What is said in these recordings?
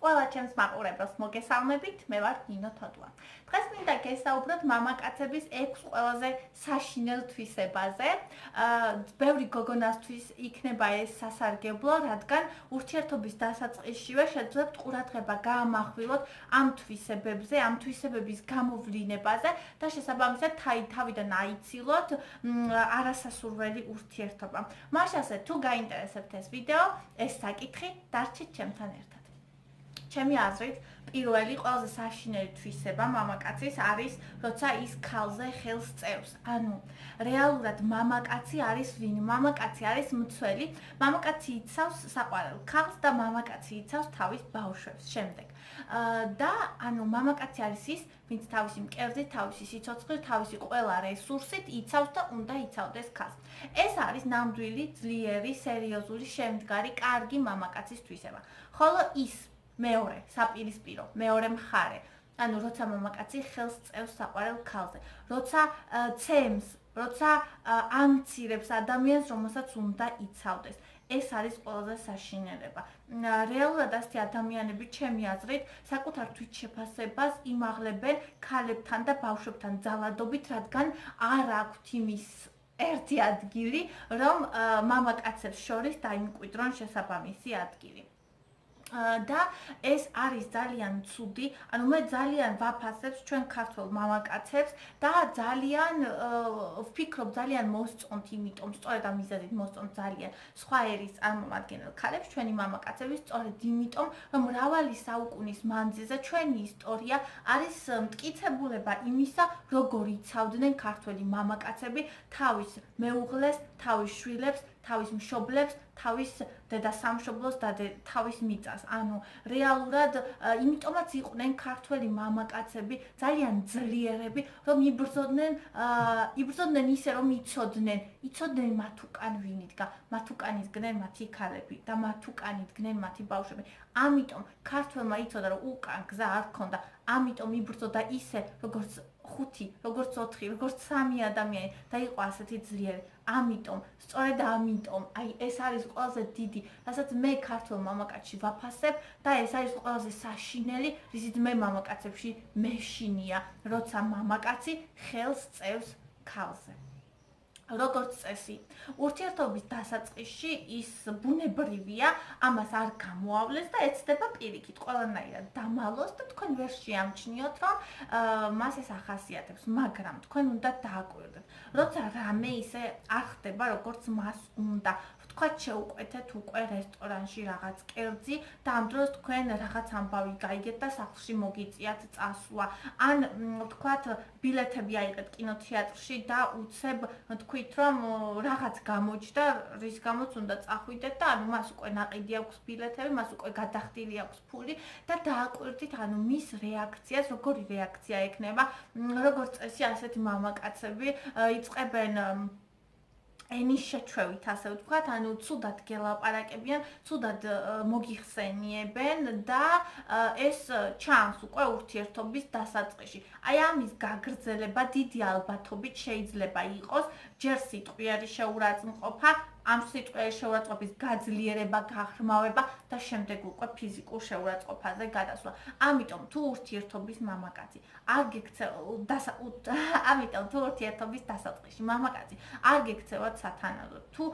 ყველა ჩემს მაყურებელს მოგესალმებით, მე ვარ ნინო თოდუა. დღეს მინდა გესაუბროთ მამაკაცების 6 ყველაზე საშინელ თვისებაზე. ბევრი გოგონასთვის იქნება ეს სასარგებლო, რადგან ურთიერთობის დასაწყისშივე შეძლებთ ყურადღება გაამახვილოთ ამ თვისებებზე, ამ თვისებების გამოვლინებაზე და შესაბამისად თავიდან აიცილოთ არასასურველი ურთიერთობა. მაშასე თუ გაინტერესებთ ეს ვიდეო, ეს საკითხი დარჩით ჩემთან ერთად. ჩემი აზრით, პირველი ყველაზე საშინელი თვისება მამაკაცის არის, როცა ის ქალზე ხელს წევს. ანუ რეალურად მამაკაცი არის ვინ? მამაკაცი არის მცველი. მამაკაცი იცავს საყვარელ ქალს და მამაკაცი იცავს თავის ბავშვებს. შემდეგ და ანუ მამაკაცი არის ის, ვინც თავისი მკერდით, თავისი სიცოცხლით, თავისი ყველა რესურსით იცავს და უნდა იცავდეს ქალს. ეს არის ნამდვილი, ძლიერი, სერიოზული, შემდგარი, კარგი მამაკაცის თვისება. ხოლო ის მეორე, საპირისპირო, მეორე მხარე. ანუ როცა მამაკაცი ხელს წევს საყვარელ ქალზე, როცა ცემს, როცა ამცირებს ადამიანს, რომელსაც უნდა იცავდეს. ეს არის ყველაზე საშინელება. რეალურად ასეთი ადამიანები, ჩემი აზრით, საკუთარ თვითშეფასებას იმაღლებენ ქალებთან და ბავშვებთან ძალადობით, რადგან არ აქვთ იმის ერთი ადგილი, რომ მამაკაცებს შორის დაიმკვიდრონ შესაბამისი ადგილი. და ეს არის ძალიან ცუდი, ანუ მე ძალიან ვაფასებს ჩვენ ქართველ მამაკაცებს და ძალიან ვფიქრობ, ძალიან მოსწონთ, იმიტომ სწორედ ამ მიზეზით მოსწონთ ძალიან სხვა ერის წარმომადგენელ ქალებს, ჩვენი მამაკაცების, სწორედ იმიტომ, რომ მრავალი საუკუნის მანძილზე ჩვენი ისტორია არის მტკიცებულება იმისა, როგორ იცავდნენ ქართველი მამაკაცები თავის მეუღლეს, თავის შვილებს, თავის მშობლებს, თავის დედასამშობლოს და თავის მიწას. ანუ რეალურად იმიტომაც იყვნენ ქართველი მამაკაცები ძალიან ძლიერები, რომ იბრძოდნენ ისე, რომ იცოდნენ მათ უკან ვინ იდგა, მათ უკან იდგნენ მათი ქალები და მათ უკან იდგნენ მათი ბავშვები. ამიტომ ქართველმა იცოდა, რომ უკან გზა არ ჰქონდა, ამიტომ იბრძოდა ისე, როგორც 5, როგორც 4, როგორც 3 ადამიანი და იყო ასეთი ძლიერი. ამიტომ, სწორედ ამიტომ, ეს არის ყველაზე დიდი, რასაც მე ქართველ მამაკაცში ვაფასებ და ეს არის ყველაზე საშინელი, რისით მე მამაკაცებში მეშინია, როცა მამაკაცი ხელს წევს ქალზე. როგორც წესი, ურთიერთობის დასაწყისში ის ბუნებრივია, ამას არ გამოავლეს და ეცდება პირიქით ყველანაირად დამალოს და თქვენ ვერ შეამჩნიოთ, რომ მას ეს ახასიათებს, მაგრამ თქვენ უნდა დააკვირდეთ, როცა რამე ისე არ ხდება, როგორც მას უნდა. თქვათ შეუყვეთეთ უკვე რესტორანში რაღაც კერძი და ამ დროს თქვენ რაღაც ამბავი გაიგეთ და სახლში მოგიწიათ წასვლა. ან თქვათ ბილეთები აიღეთ კინოთეატრში და უცებ თქვით, რომ რაღაც გამოჩნდა, რის გამოც უნდა წახვიდეთ და ანუ მას უკვე ნაყიდი აქვს ბილეთები, მას უკვე გადახდილი აქვს ფული და დააკვირდით ანუ მის რეაქციას, როგორი რეაქცია ექნება, როგორც წესი ასეთი მამაკაცები იწყებენ ენის შეჩვევით, ასე ვთქვათ, ანუ ცუდად გელაპარაკებიან, ცუდად მოგიხსენიებენ და ეს ჩანს უკვე ურთიერთობის დასაწყისში. აი ამის გაგრძელება დიდი ალბათობით შეიძლება იყოს ჯერ სიტყვიერი შეურაცხმყოფა, ამ სიტყვიერი შეურაცხყოფის გაძლიერება, გაღრმავება და შემდეგ უკვე ფიზიკურ შეურაცხყოფაზე გადასვლა. ამიტომ თუ ურთიერთობის მამაკაცი არ ურთიერთობის დასაწყისში მამაკაცი არ გექცევათ სათანადოდ, თუ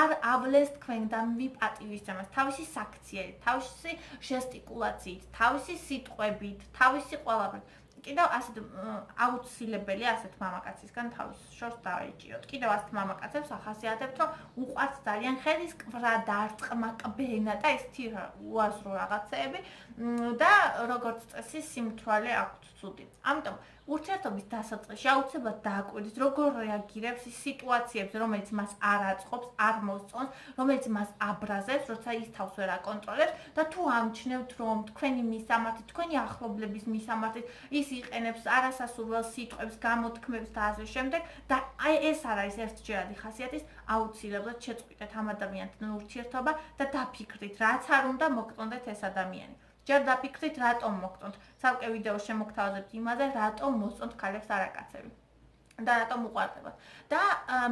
არ ავლეს თქვენგანვე პატივისცემას, თავისი საქციელით, თავისი ჟესტიკულაციით, თავისი სიტყვებით, თავისი ყველაფრით. კიდევ ასეთ აუცილებელია ასეთ მამაკაცისგან თავის შორს დაიჭიროთ. კიდევ ასეთ მამაკაცებს ახასიათებთ, რომ უყვართ ძალიან ხელისკვრა და არწყმაკბენა და ესეთი უაზრო რაღაცეები და როგორც წესი სიმთვრალე აქვთ ცუდი. ამიტომ ურთიერთობის დასაწყისში აუცილებლად დააკვირდით, როგორ რეაგირებს ის სიტუაციებზე, რომელიც მას არ აწყობს, არ მოსწონს, რომელიც მას აბრაზებს, როცა ის თავს ვერ აკონტროლებს და თუ ამჩნევთ, რომ თქვენი მისამართით, თქვენი ახლობლების მისამართით ის იყენებს არასასურველ სიტყვებს, გამოთქმებს და ასე შემდეგ და აი ეს არის ერთჯერადი ხასიათის, აუცილებლად შეწყვიტეთ ამ ადამიანთან ურთიერთობა და დაფიქრდით, რაც არ უნდა მოგწონდეთ ეს ადამიანი. ჯერ დაფიქრდით, რატომ მოგწონთ. ცალკე ვიდეო შემოგთავაზებთ იმაზე, რატომ მოსწონთ ქალებს არაკაცები. და რატომ უყვარდება. და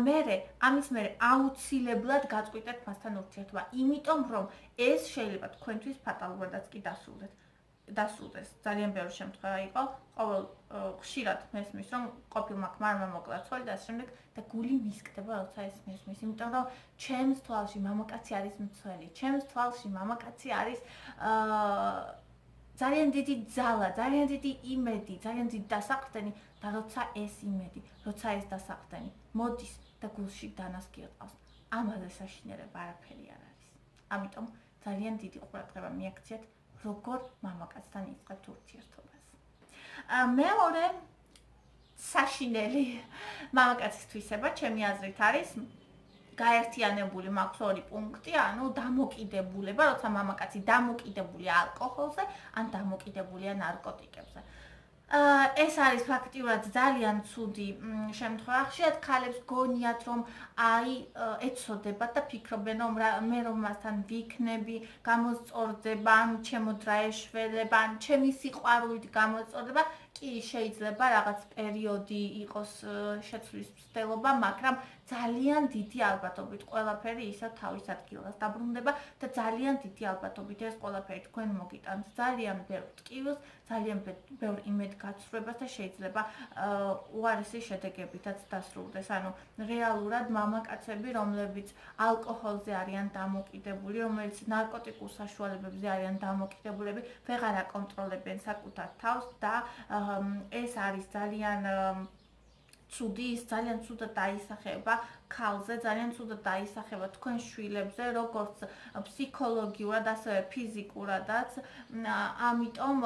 მერე ამის მერე აუცილებლად გაწყვიტეთ მასთან ურთიერთობა, იმიტომ რომ ეს შეიძლება თქვენთვის ფატალურადაც კი დასულდეს. ძალიან ბევრი შემთხვევა იყო, ყოველ ხშირად მესმის რომ ყოფილმა ქმარმა მოკლა ცოლი და ასე შემდეგ და გული მისკდება როცა ეს მესმის, იმიტომ რომ ჩემს თვალში მამაკაცი არის მცველი, ჩემს თვალში მამაკაცი არის ძალიან დიდი ძალა, ძალიან დიდი იმედი, ძალიან დიდი დასაყრდენი და როცა ეს იმედი, როცა ეს დასაყრდენი მოდის და გულში დანასკი ყავს, ამაზე საშინელება არაფერი არ არის. ამიტომ ძალიან დიდი ყურადღება მიაქციეთ, როგორ მამაკაცთან იწყებთ ურთიერთობას. მეორე საშინელი მამაკაცის თვისება, ჩემი აზრით არის გაერთიანებული მაქვს ორი პუნქტი, ანუ დამოკიდებულება, როცა მამაკაცი დამოკიდებულია ალკოჰოლზე, ან დამოკიდებულია ნარკოტიკებზე. ეს არის ფაქტიურად ძალიან ცუდი შემთხვევა. ხშირად ქალებს გონიათ, რომ ეცოდებათ და ფიქრობენ, რომ მე რომ მასთან ვიქნები, გამოსწორდება, ან ჩემო დრაეშველება, ან ჩემი სიყვარულით გამოსწორდება. კი, შეიძლება რაღაც პერიოდი იყოს შეცვლის მცდელობა, მაგრამ ძალიან დიდი ალბათობით ყველაფერი ისევ თავის ადგილას დაბრუნდება და ძალიან დიდი ალბათობით ეს ყველაფერი თქვენ მოგიტანთ ძალიან ბევრ ტკივილს, ძალიან ბევრ იმედგაცრუებას და შეიძლება უარესი შედეგებითაც დასრულდეს. ანუ რეალურად მამაკაცები, რომლებიც ალკოჰოლზე არიან დამოკიდებული, რომელიც ნარკოტიკულ საშუალებებზე არიან დამოკიდებულები, ვეღარ აკონტროლებენ საკუთარ თავს და ეს არის ძალიან ცუდი, ის ძალიან ცუდად დაისახება ქალზე, ძალიან ცუდად დაისახება თქვენ შვილებზე, როგორც ფსიქოლოგიურად, ასევე ფიზიკურადაც. ამიტომ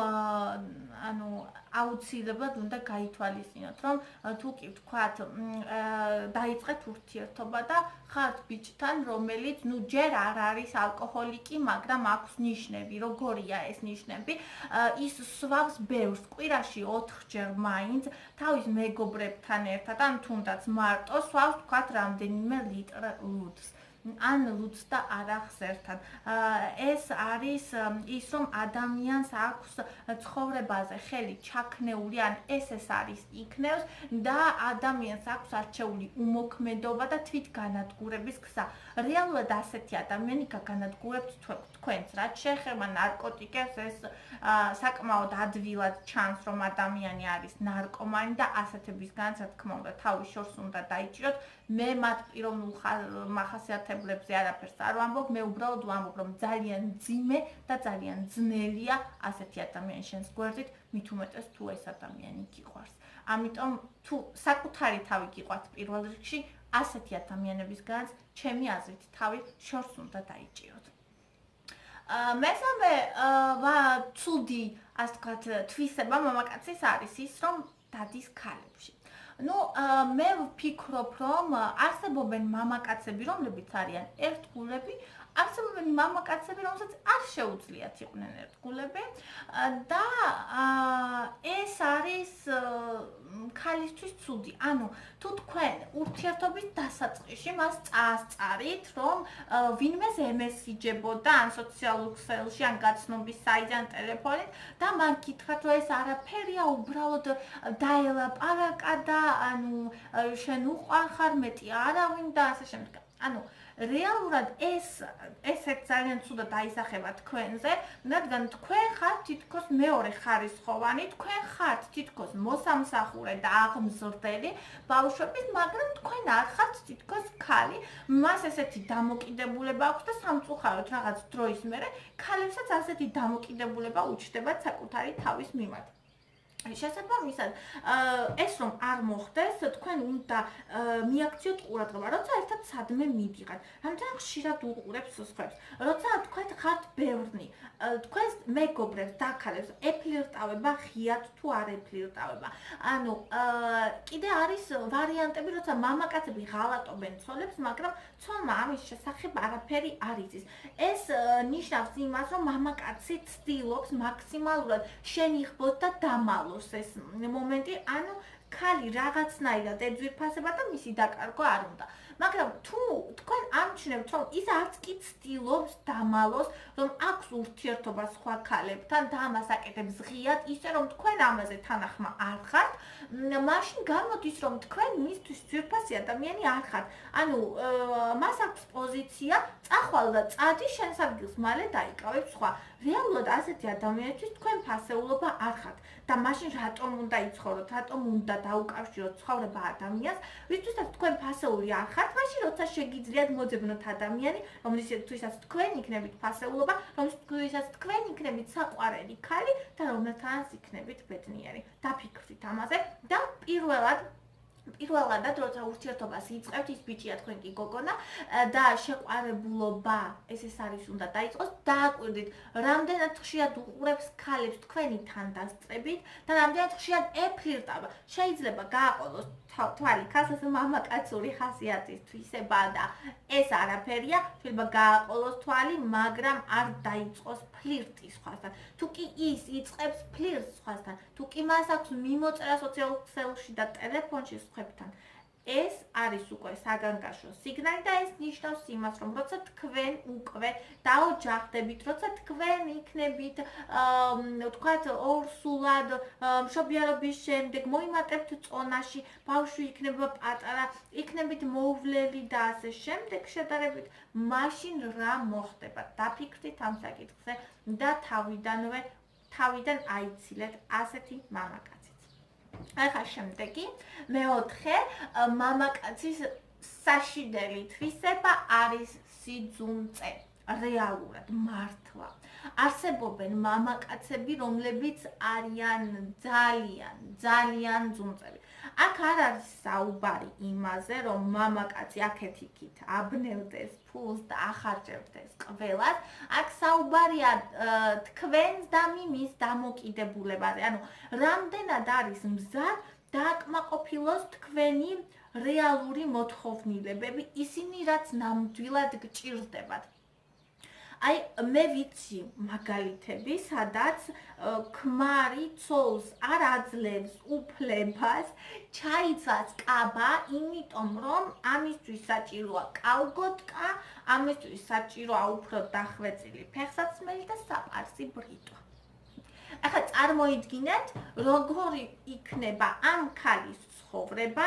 ანუ აუცილებლად უნდა გაითვალისწინოთ, რომ თუ კი ვთქვათ, დაიწყეთ ურთიერთობა და ხართ ბიჭთან, რომელიც ჯერ არ არის ალკოჰოლიკი, მაგრამ აქვს ნიშნები, როგორია ეს ნიშნები, ის სვავს ბევრს, კვირაში 4-ჯერ მაინც თავის მეგობრებთან ერთად, ან თუნდაც მარტო სვავს ვთქვათ რამდენიმე ლიტრ ლუდს. ან ლუდს და არახს ერთად. ეს არის ის, რომ ადამიანს აქვს ცხოვრებაზე ხელი ჩაქნეული, ან ეს არის იქნევს და ადამიანს აქვს არჩეული უმოქმედობა და თვითგანადგურების გზა. რეალურად ასეთი ადამიანი გაგანადგურებთ თქვენს, რაც შეეხება ნარკოტიკებს, ეს საკმაოდ ადვილად ჩანს, რომ ადამიანი არის ნარკომანი და ასეთებისგანაც, რა თქმა უნდა, თავის შორს უნდა დაიჭიროთ. მე მათ პიროვნულ მახასიათებლებზე არაფერს არ ვამბობ, მე უბრალოდ ვამბობ, რომ ძალიან მძიმე და ძალიან ძნელია ასეთი ადამიანი შენს გვერდით, მით უმეტეს თუ ეს ადამიანი გიყვარს. ამიტომ თუ საკუთარი თავი გიყვართ პირველ რიგში, ასეთი ადამიანებისგანაც ჩემი აზრით თავი შორს უნდა დაიჭიროთ. მესამე ცუდი, ასე ვთქვათ, თვისება მამაკაცის არის ის, რომ დადის ქალებში. მე ვფიქრობ, რომ არსებობენ მამაკაცები, რომლებიც არიან ერთგულები, არსებობენ მამაკაცები, რომელსაც არ შეუძლიათ იყვნენ ერთგულები და ეს არის ქალისთვის ცუდი. ანუ თუ თქვენ ურთიერთობის დასაწყისში მას წაასწარით, რომ ვინმეს ემესიჯებოდა ან სოციალურ ქსელში, ან გაცნობის საიტზე, ან ტელეფონით და მან გითხრათ, რომ ეს არაფერია, უბრალოდ დაელაპარაკა და ანუ შენ უყვარ ხარ, მეტი არავინ და ასე შემდეგ. ანუ რეალურად ესეც ძალიან ცუდად დაისახება თქვენზე, რადგან თქვენ ხართ თითქოს მეორე ხარისხოვანი, თქვენ ხართ თითქოს მოსამსახურე და აღმზრდელი ბავშვების, მაგრამ თქვენ არ ხართ თითქოს ქალი. მას ესეთი დამოკიდებულება აქვს და სამწუხაროდ რაღაც დროის მერე ქალებსაც ასეთი დამოკიდებულება უჩნდებათ საკუთარი თავის მიმართ. შესაბამისად, ეს რომ არ მოხდეს, თქვენ უნდა მიაქციოთ ყურადღება, როცა ერთად სადმე მიდიღათ. რამდენად ხშირად უყურებთ სხვებს, როცა თქვენ ხართ ბევრნი, თქვენს მეგობრებს და ქალებს ეფლირტავება ღიად თუ არ ეფლირტავება. ანუ კიდე არის ვარიანტები, როცა მამაკაცები ღალატობენ ცოლებს, მაგრამ ცოლმა ამის შესახებ არაფერი არ იცის. ეს ნიშნავს იმას, რომ მამაკაცი ცდილობს მაქსიმალურად შენიღბოს და დამალოს ეს მომენტი, ანუ ქალი რაღაცნაირად ეძვირფასება და მისი დაკარგვა არ უნდა. მაგრამ თუ თქვენ ამჩნევთ, რომ ის არც კი ცდილობს დამალოს, რომ აქვს ურთიერთობა სხვა ქალებთან და ამას აკეთებს ღიად, ისე რომ თქვენ ამაზე თანახმა არ ხართ, მაშინ გამოდის, რომ თქვენ მისთვის ძვირფასი ადამიანი არ ხართ. ანუ მას აქვს პოზიცია, წახვალ და წადი შენს ადგილს მალე დაიკავებ სხვა. რეალურად ასეთი ადამიანისთვის თქვენ ფასეულობა არ ხართ და მაშინ რატომ უნდა იცხოვროთ, რატომ უნდა დაუკავშიროთ ცხოვრება ადამიანს, ვისთვისაც თქვენ ფასეული არ ხართ, მაშინ როცა შეგიძლიათ მოძებნოთ ადამიანი, რომლისთვისაც თქვენ იქნებით ფასეულობა, რომლისთვისაც თქვენ იქნებით საყვარელი ქალი და რომელთანაც იქნებით ბედნიერი. დაფიქრდით ამაზე და პირველადად როცა ურთიერთობას იწყებთ, ის ბიჭია თქვენ კი გოგონა და შეყვარებულობა ეს არის უნდა დაიწყოს, დააკვირდით, რამდენად ხშირად უყურებს ქალებს თქვენი თანდასწრებით და რამდენად ხშირად ეფლირტება. შეიძლება გააყოლოს თვალი ქალს მამაკაცური ხასიათის თვისება და ეს არაფერია, შეიძლება გააყოლოს თვალი, მაგრამ არ დაიწყოს ფლირტი სხვასთან. თუ კი ის იწყებს ფლირტს სხვასთან, თუ კი მას აქვს მიმოწერა სოციალურ ქსელში და ტელეფონში სხვებთან, ეს არის უკვე საგანგაშო სიგნალი და ეს ნიშნავს იმას, რომ როცა თქვენ უკვე დაოჯახდებით, როცა თქვენ იქნებით, ვთქვათ, ორსულად მშობიარობის შემდეგ მოიმატებთ წონაში, ბავშვი იქნება პატარა, იქნებით მოუვლელი და ასე შემდეგ შედარებით, მაშინ რა მოხდება? დაფიქრდით ამ საკითხზე და თავიდან აიცილეთ ასეთი მამაკაცი. ახლა შემდეგი, მეოთხე, მამაკაცის საშინელი თვისება არის სიძუნწე. რეალურად მართლა. არსებობენ მამაკაცები, რომლებიც არიან ძალიან ძუნწები. აქ არ არის საუბარი იმაზე, რომ მამაკაცი აქეთ-იქით აბნევდეს ფულს და ახარჯებდეს ყველას. აქ საუბარია თქვენს და მის დამოკიდებულებაზე. ანუ რამდენად არის მზად დააკმაყოფილოს თქვენი რეალური მოთხოვნილებები, ისინი რაც ნამდვილად გჭირდებათ. აი მე ვიცი მაგალითები, სადაც ქმარი ცოლს არ აძლევს უფლებას ჩაიცვას კაბა, იმიტომ რომ ამისთვის საჭიროა კალგოტკა, ამისთვის საჭიროა უფრო დახვეწილი ფეხსაცმელი და საპარსი ბრიტვა. ახლა წარმოიდგინეთ, როგორი იქნება ამ ქალის ცხოვრება,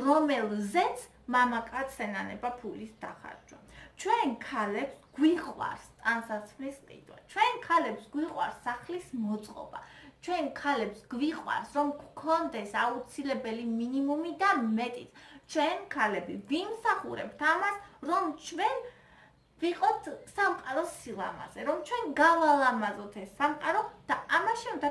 რომელზეც მამაკაცს ენანება ფულის დახარჯვა. ჩვენ ქალებს გვიყვარს ტანსაცმლის ყიდვა. ჩვენ ქალებს გვიყვარს სახლის მოწყობა. ჩვენ ქალებს გვიყვარს, რომ გქონდეს აუცილებელი მინიმუმი და მეტიც. ჩვენ ქალები ვიმსახურებთ ამას, რომ ჩვენ ვიყოთ სამყაროს სილამაზე, რომ ჩვენ გავალამაზოთ ეს სამყარო და ამაში უნდა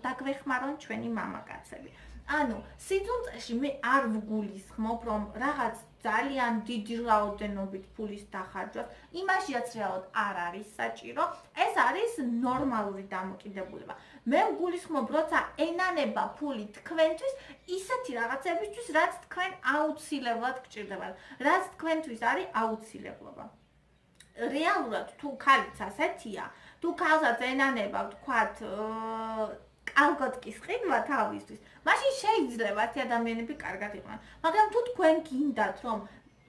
დაგვეხმარონ ჩვენი მამაკაცები. ანუ სიძუნწეში მე არ ვგულისხმობ, რომ რაღაც ძალიან დიდი რაოდენობით ფულის დახარჯვას, იმაშიაც რეალურად არ არის საჭირო, ეს არის ნორმალური დამოკიდებულება. მე ვგულისხმობ, როცა ენანება ფული თქვენთვის ისეთი რაღაცებისთვის, რაც თქვენ აუცილებლად გჭირდებათ, რაც თქვენთვის არის აუცილებლობა. რეალურად თუ ქალიც ასეთია, თუ ქალსაც ენანება, ვთქვათ, კალგოტკის ყიდვა თავისთვის, მაშინ შეიძლება ეს ადამიანები კარგად იყვნენ. მაგრამ თუ თქვენ გინდათ, რომ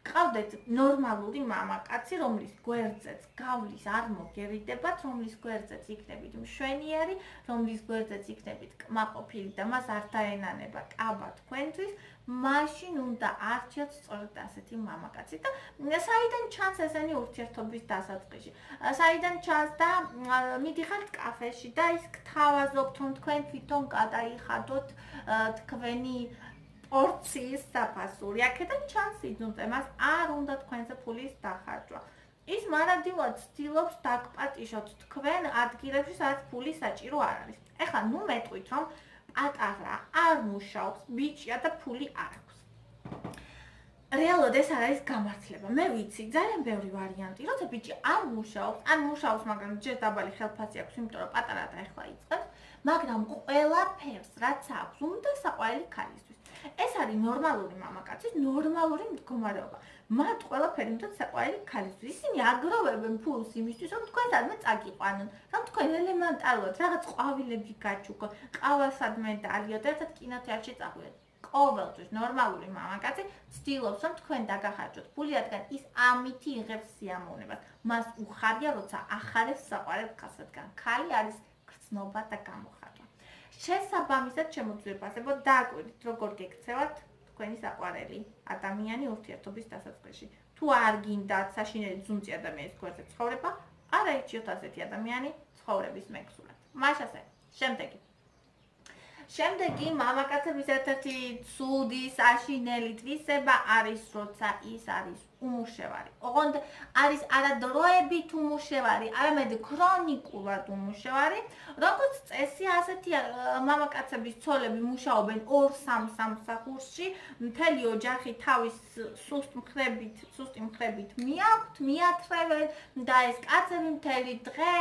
გყავდეთ ნორმალური მამაკაცი, რომლის გვერდზეც გავლის არ მოგერიდებათ, რომლის გვერდზეც იქნებით მშვენიერი, რომლის გვერდზეც იქნებით კმაყოფილი და მას არ დაენანება კაბა თქვენთვის, მაშინ უნდა არჩიოთ სწორედ ასეთი მამაკაცი და საიდან ჩანს ესენი ურთიერთობის დასაწყისში. საიდან ჩანს და მიდიხართ კაფეში და ის გთავაზობთ, რომ თქვენ თვითონ გადაიხადოთ თქვენი პორციის საფასური. აქედან ჩანს სიძუნწე, მას არ უნდა თქვენზე ფულის დახარჯვა. ის მარადივად ცდილობს დაგპატიშოთ თქვენ ადგილებში, სადაც ფული საჭირო არ არის. ეხლა ნუ მეტყვით, რომ პატარა არ მუშაობს, ბიჭია და ფული არ აქვს. რეალურად ეს არ არის გამართლება. მე ვიცი, ძალიან ბევრი ვარიანტი, როცა ბიჭი არ მუშაობს, ან მუშაობს, მაგრამ ჯერ დაბალი ხელფასი აქვს, იმიტომ რომ პატარა და ეხლა იწყებს, მაგრამ ყველაფერს, რაც აქვს, უნდა საყვარელი ქალისთვის. ეს არის ნორმალური მამაკაცის ნორმალური მდგომარეობა. მათ ყველაფერი უნდა საყვარელი ქალისთვის. ისინი აგროვებენ ფულს იმისთვის, რომ თქვენ სადმე წაგიყვანონ, რომ თქვენ ელემენტარულად რაღაც ყვავილები გაჩუქოთ, ყავა სადმე დაალიოთ, ერთად კინოთეატრში წახვიდეთ. ყოველთვის ნორმალური მამაკაცი ცდილობს, რომ თქვენ დაგახარჯოთ ფული, რადგან ის ამითი იღებს სიამოვნებას. მას უხარია, როცა ახარებს საყვარელ ხალხს, რადგან ქალი არის გრძნობა და გამოხატვა. შესაბამისად, შემოძვირებასებო დააკვირდით, როგორ გექცევათ თქვენი საყვარელი ადამიანი ურთიერთობის დასაწყისში. თუ არ გინდათ საშინელი ძუნწი ადამიანის გვერდზე ცხოვრება, არ აიჩიოთ ასეთი ადამიანი ცხოვრების მეგზურად. მაშასე, შემდეგი მამაკაცების ერთ-ერთი ცუდი საშინელი თვისება არის, როცა ის არის უმუშევარი. ოღონდ არის არადროებით უმუშევარი, არამედ ქრონიკულად უმუშევარი. როგორც წესი, ასეთი მამაკაცების ცოლები მუშაობენ 2-3 სამსახურში, მთელი ოჯახი თავის სუსტი მხრებით მიაქვთ, მიათრევენ და ეს კაცები მთელი დღე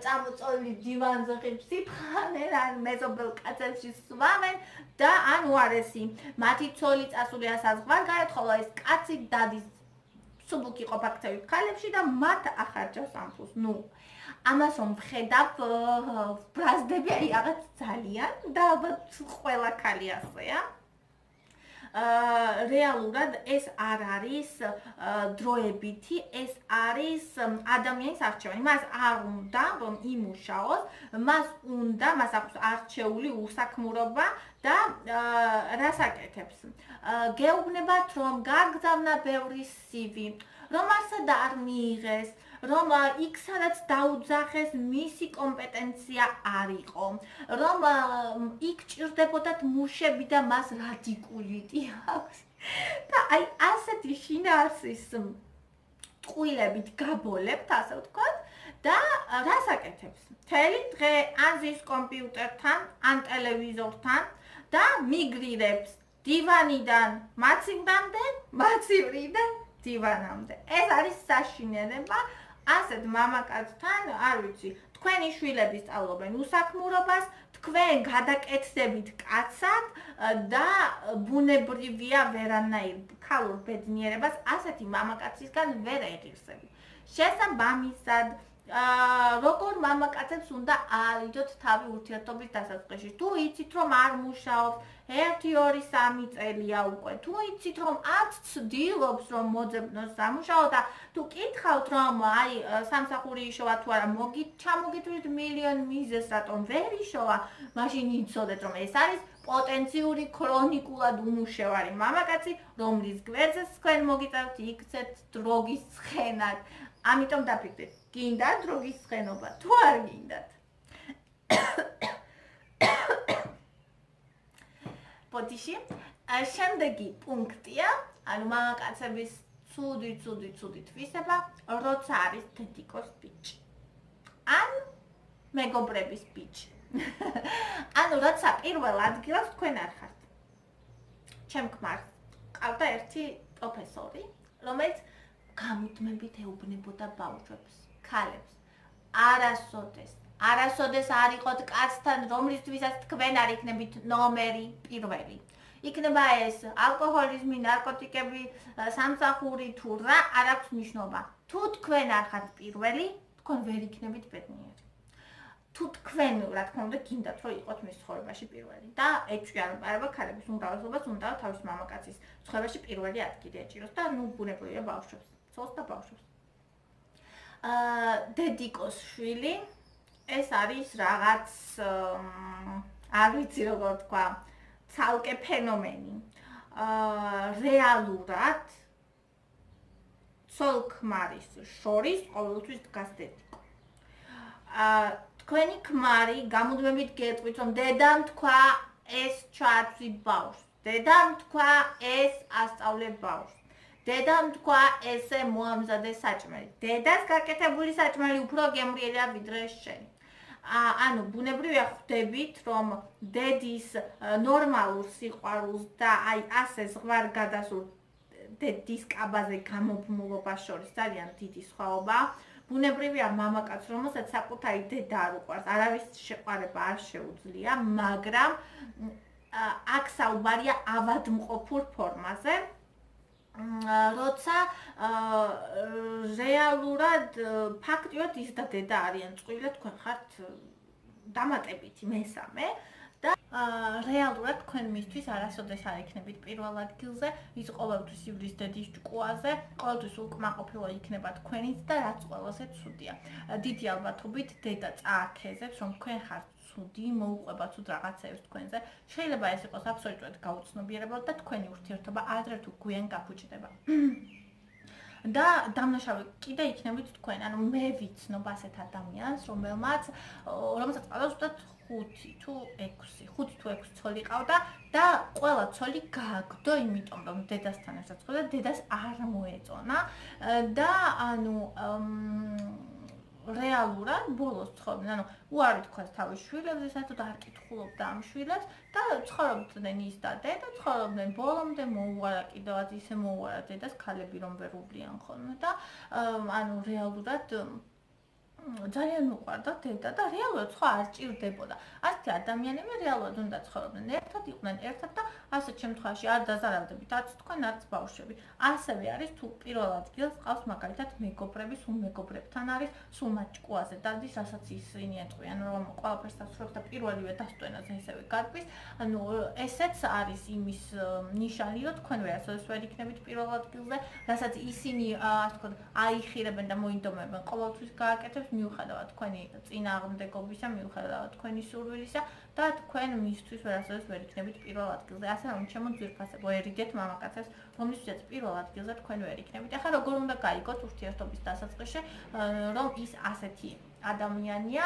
წამოწოლილი დივანზე ღირს იფხანენ, ან მეზობელ კაცებში სვამენ და ან უარესი მათი ცოლი წასულია საზღვარგარეთ, ხოლო ეს კაცი დადის სუბუქი ყოფაქცევით ქალებში და მათ ახარჯავს ამ ფულს. ამას რომ ვხედავ, ბრაზდები აი რაღაც ძალიან და ალბათ ყველა ქალი ასეა. რეალურად ეს არ არის დროებითი, ეს არის ადამიანის არჩევანი. მას არ უნდა რომ იმუშაოს, მას აქვს არჩეული უსაქმურობა და რას აკეთებს? გეუბნებათ რომ გაგზავნა ბევრი CV, რომ არსად არ მიიღეს, რომ იქ სადაც დაუძახეს მისი კომპეტენცია არ იყო, რომ იქ ჭირდებოდათ მუშები და მას რადიკულიტი აქვს. და აი ასეთი შინაარსის ტყუილებით გაბოლებთ, ასე ვთქვათ, და რას აკეთებს? მთელი დღე ან ზის კომპიუტერთან, ან ტელევიზორთან და მიგრირებს დივანიდან მაცივამდე, მაცივრიდან დივანამდე. ეს არის საშინელება. ასეთ მამაკაცთან, არ ვიცი, თქვენი შვილები სწავლობენ უსაქმურობას, თქვენ გადაკეთდებით კაცად და ბუნებრივია ვერანაირ ქალურ ბედნიერებას ასეთი მამაკაცისგან ვერ ეღირსებით. შესაბამისად, როგორ მამაკაცებს უნდა აალიდოთ თავი ურთიერთობის დასაწყისში. თუ იცით რომ არ მუშაობს 1-2-3 წელია უკვე, თუ იცით რომ არც ცდილობს რომ მოძებნოს სამუშაო და თუ კითხავთ რომ აი სამსახური იშოვა თუ არა, ჩამოგიტვირთ მილიონ მიზეზს რატომ ვერ იშოვა, მაშინ იცოდეთ რომ ეს არის პოტენციური ქრონიკულად უმუშევარი მამაკაცი, რომლის გვერდზეც თქვენ მოგიწევთ იქცეთ დროგის ცხენად. ამიტომ დაფიქრეთ, გინდათ დროგის ცხენობა თუ არ გინდათ? პოტიში, შემდეგი პუნქტია, ანუ მამაკაცების ცუდი თვისება, როცა არის დედიკოს ბიჭი. ან მეგობრების ბიჭი. ანუ როცა პირველ ადგილას თქვენ არ ხართ. ჩემ ქმარს ყავდა ერთი პროფესორი, რომელიც გამუდმებით ეუბნებოდა ბავშვებს, ქალებს. არასოდეს არ იყოთ კაცთან, რომლისთვისაც თქვენ არ იქნებით ნომერი პირველი. იქნება ეს ალკოჰოლიზმი, ნარკოტიკები, სამსახური თუ რა, არ აქვს მნიშვნელობა. თუ თქვენ არ ხართ პირველი, თქვენ ვერ იქნებით ბედნიერი. თუ თქვენ, რა თქმა უნდა, გინდათ რომ იყოთ მის ცხოვრებაში პირველი და ეჭვიანობა ქალების უმრავლესობას უნდა თავის მამაკაცის ცხოვრებაში პირველი ადგილი ეჭიროს და ბუნებრივია ბავშვებს, ცოლს და ბავშვებს. დედიკოს შვილი ეს არის რაღაც არ ვიცი როგორ თქვა, ცალკე ფენომენი. რეალურად ცოლ-ქმარის შორის ყოველთვის დგას დედიკო. თქვენი ქმარი გამუდმებით გეტყვით რომ დედამ თქვა ეს ჩააცვი ბავშვს, დედამ თქვა ეს ასწავლე ბავშვს, დედამ თქვა ესე მოამზადე საჭმელი, დედას გაკეთებული საჭმელი უფრო გემრიელია ვიდრე შენი. ანუ ბუნებრივია ხვდებით რომ დედის ნორმალურ სიყვარულს და აი ასე ზღვარგადასულ დედის კაბაზე გამობმულობას შორის ძალიან დიდი სხვაობაა. ბუნებრივია მამაკაც, რომელსაც საკუთარი დედა არ უყვარს, არავის შეყვარება არ შეუძლია, მაგრამ აქ საუბარია ავადმყოფურ ფორმაზე, როცა რეალურად ფაქტიურად ის და დედა არიან წყვილი, თქვენ ხართ დამატებითი მესამე და რეალურად თქვენ მისთვის არასოდეს არ იქნებით პირველ ადგილზე, ის ყოველთვის ივლის დედის ჭკუაზე, ყოველთვის უკმაყოფილო იქნება თქვენიც და რაც ყველაზე ცუდია. დიდი ალბათობით დედა წააქეზებს, რომ თქვენ ხართ ცუდი, მოუყვება ცუდ რაღაცეებს თქვენზე. შეიძლება ეს იყოს აბსოლუტურად გაუცნობიერებად და თქვენი ურთიერთობა ადრე თუ გვიან გაფუჭდება. და დამნაშავე კიდე იქნებით თქვენ, ანუ მე ვიცნობ ასეთ ადამიანს, რომელსაც ყავს ზუსტად 5 თუ 6 ცოლი ყავდა და ყველა ცოლი გააგდო, იმიტომ რომ დედასთან ერთად ცხოდა, დედას არ მოეწონა და ანუ რეალურად ბოლოს ცხოვრობდნენ, ანუ უარი თქვას თავის შვილებზე, საერთოდ არ კითხულობდა ამ შვილებს და ცხოვრობდნენ ის და დედა, ცხოვრობდნენ ბოლომდე, მოუარა კიდევაც ისე მოუარა დედას, ქალები რომ ვერ უვლიან ხოლმე და ანუ რეალურად ძალიან უყვარდა დედა და რეალურად სხვა არ ჭირდებოდა. ასეთი ადამიანები რეალურად უნდა ცხოვრობდნენ ერთად, იყვნენ ერთად და ასეთ შემთხვევაში არ დაზარავდებით არც თქვენ, არც ბავშვები. ასევე არის თუ პირველ ადგილს ყავს მაგალითად მეგობრები, სულ მეგობრებთან არის, სულ მათ ჭკუაზე დადის, რასაც ისინი ეტყვიან, რომ ყველაფერს ასრულებს და პირველივე დასტვენაზე ესევე გარბის. ანუ ესეც არის იმის ნიშანი, რომ თქვენ ვერასოდეს ვერ იქნებით პირველ ადგილზე, რასაც ისინი ასე ვთქვათ, აიხირებენ და მოინდომებენ ყოველთვის გააკეთებს მიუხედავად თქვენი წინააღმდეგობისა, მიუხედავად თქვენი სურვილისა და თქვენ მისთვის ვერასოდეს ვერ იქნებით პირველ ადგილზე. ასე რომ ჩემო ძვირფასებო, ერიდეთ მამაკაცებს, რომლისთვისაც პირველ ადგილზე თქვენ ვერ იქნებით. ახლა როგორ უნდა გაიგოთ ურთიერთობის დასაწყისში, რომ ის ასეთი ადამიანია,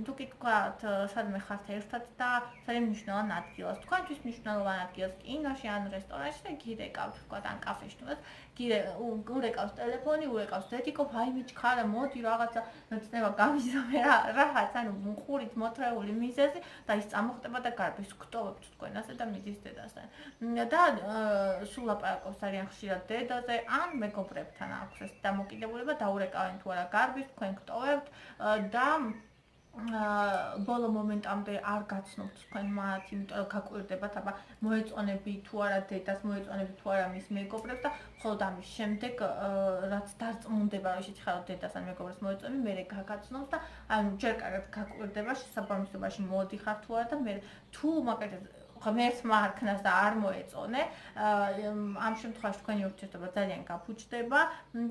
თუ კი თქვათ, სადმე ხართ ერთად და ძალიან მნიშვნელოვან ადგილას. თქვენთვის მნიშვნელოვან ადგილას კინოში ან რესტორანში და გირეკავთ, თქვათ, ან კაფეში თუნდაც გურეკავს ტელეფონი, ურეკავს დედიკო, ვაიმე ჩქარა, მოდი რაღაცა ცნება გამიზამე რაღაც, ანუ მუხურით მოთრეული მიზეზი და ის წამოხტება და გარბის გტოვებთ თქვენ ასე და მიდის დედასთან. და სულ ლაპარაკობს ძალიან ხშირად დედაზე, ან მეგობრებთან აქვს ეს დამოკიდებულება, დაურეკავენ თუ არა გარბის, თქვენ გტოვებთ და ბოლო მომენტამდე არ გაცნობთ თქვენ მათ, იმიტომ რომ გაკვირდებათ, აბა მოეწონები თუ არა დედას, მოეწონები თუ არა მის მეგობრებს და მხოლოდ ამის შემდეგ რაც დარწმუნდება, რომ ისიც ხარ დედას ან მეგობრებს მოეწონები, მერე გაგაცნობს და ანუ ჯერ კარგად გაკვირდება შესაბამისობაში მოდიხარ თუ არა და მე თუ მაგალითად ღმერთმა არ ქნას და არ მოეწონე, ამ შემთხვევაში თქვენი ურთიერთობა ძალიან გაფუჭდება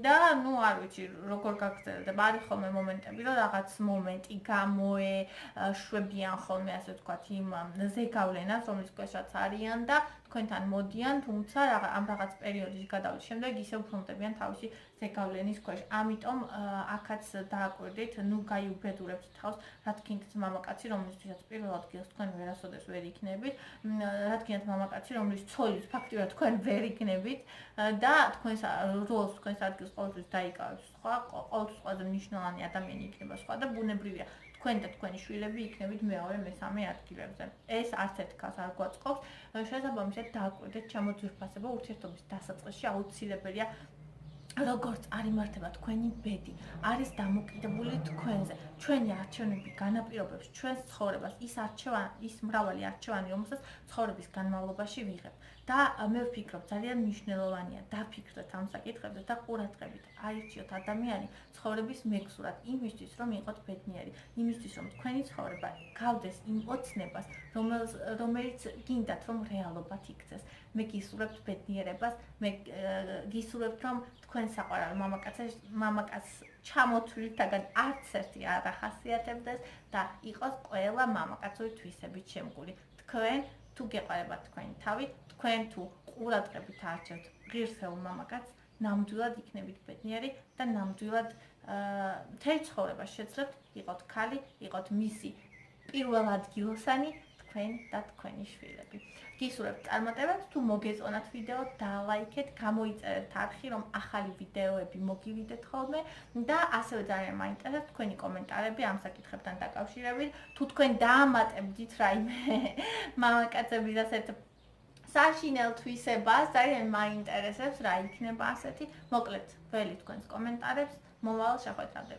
და ნუ არ ვიცი როგორ გაგრძელდება. არის ხოლმე მომენტები, რომ რაღაც მომენტი გამოეშვებიან ხოლმე ასე ვთქვათ იმ ზეგავლენას, რომლის ქვეშაც არიან და თქვენთან მოდიან, თუმცა ამ რაღაც პერიოდის გადავლის შემდეგ ისევ ბრუნდებიან თავისი ზეგავლენის ქვეშ. ამიტომ აქაც დააკვირდით, ნუ გაიუბედურებთ თავს, რა თქინდათ მამაკაცი, რომლისთვისაც პირველ ადგილს თქვენ ვერასოდეს ვერ იქნებით, რა თქინდათ მამაკაცი, რომლის ცოლის ფაქტიურად თქვენ ვერ იქნებით და თქვენს როლს, თქვენს ადგილს ყოველთვის დაიკავებს სხვა, ყოველთვის ყველაზე მნიშვნელოვანი ადამიანი იქნება სხვა და ბუნებრივია. თქვენ და თქვენი შვილები იქნებით მეორე, მესამე ადგილებზე. ეს არც ერთ ქალს არ გვაწყობს. შესაბამისად დააკვირდეთ ჩემო ძვირფასებო, ურთიერთობის დასაწყისში აუცილებელია როგორც არ იმართება თქვენი ბედი, არის დამოკიდებული თქვენზე. ჩვენი არჩევნები განაპირობებს ჩვენს ცხოვრებას, ის მრავალი არჩევანი, რომელსაც ცხოვრების განმავლობაში ვიღებ. და მე ვფიქრობ, ძალიან მნიშვნელოვანია დაფიქრდეთ ამ საკითხებზე და ყურადღებით აირჩიოთ ადამიანი ცხოვრების მეგზურად, იმისთვის რომ იყოთ ბედნიერი, იმისთვის რომ თქვენი ცხოვრება გავდეს იმ ოცნებას, რომელიც გინდათ რომ რეალობად იქცეს. მე გისურვებთ ბედნიერებას, მე გისურვებთ რომ თქვენ საყვარელ მამაკაცს ჩამოთვლითაგან არც ერთი არ ახასიათებდეს და იყოს ყველა მამაკაცური თვისებით შემკული. თქვენ თუ გეყარებათ თქვენი თავი, თქვენ თუ ყურადღებით არჩევთ ღირსეულ მამაკაცს, ნამდვილად იქნებით ბედნიერი და ნამდვილად მთელი ცხოვრება შეძლებთ, იყოთ ქალი, იყოთ მისი პირველ ადგილოსანი, თქვენ და თქვენი შვილები. გისურვებთ წარმატებებს, თუ მოგეწონათ ვიდეო, დალაიქეთ, გამოიწერეთ არხი, რომ ახალი ვიდეოები მოგივიდეთ ხოლმე და ასევე ძალიან მაინტერესებს თქვენი კომენტარები ამ საკითხებთან დაკავშირებით. თუ თქვენ დაამატებდით რაიმე მამაკაცების ასეთ საშინელ თვისებას, ძალიან მაინტერესებს რა იქნება ასეთი. მოკლედ, ველი თქვენს კომენტარებს, მომავალ შეხვედრამდე.